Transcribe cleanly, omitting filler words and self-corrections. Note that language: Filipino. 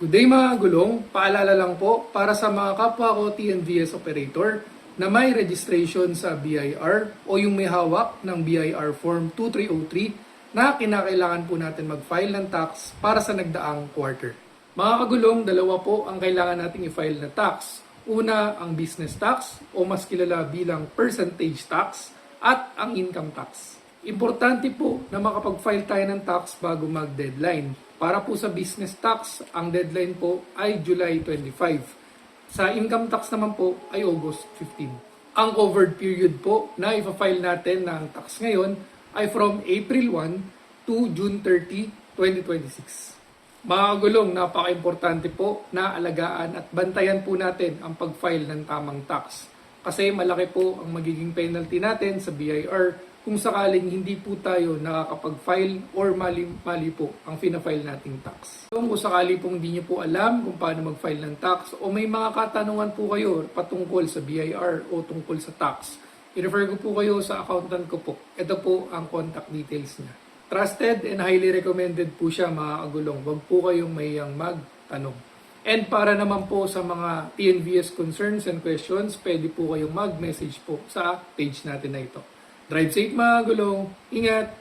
Good day mga gulong, paalala lang po para sa mga kapwa ko TNVS operator na may registration sa BIR o yung may hawak ng BIR Form 2303 na kinakailangan po natin mag-file ng tax para sa nagdaang quarter. Mga kagulong, dalawa po ang kailangan nating i-file na tax. Una, ang business tax o mas kilala bilang percentage tax at ang income tax. Importante po na makapag-file tayo ng tax bago mag-deadline. Para po sa business tax, ang deadline po ay July 25. Sa income tax naman po ay August 15. Ang covered period po na ipa-file natin ng tax ngayon ay from April 1 to June 30, 2026. Mga gulong, napaka-importante po na alagaan at bantayan po natin ang pag-file ng tamang tax. Kasi malaki po ang magiging penalty natin sa BIR kung sakaling hindi po tayo nakakapag-file or mali po ang fina-file nating tax. Kung sakali pong hindi nyo po alam kung paano mag-file ng tax o may mga katanungan po kayo patungkol sa BIR o tungkol sa tax, i-refer ko po kayo sa accountant ko po. Ito po ang contact details niya. Trusted and highly recommended po siya mga kagulong. Huwag po kayong mayang magtanong. And para naman po sa mga TNVS concerns and questions, pwede po kayong mag-message po sa page natin na ito. Drive safe mga gulong. Ingat!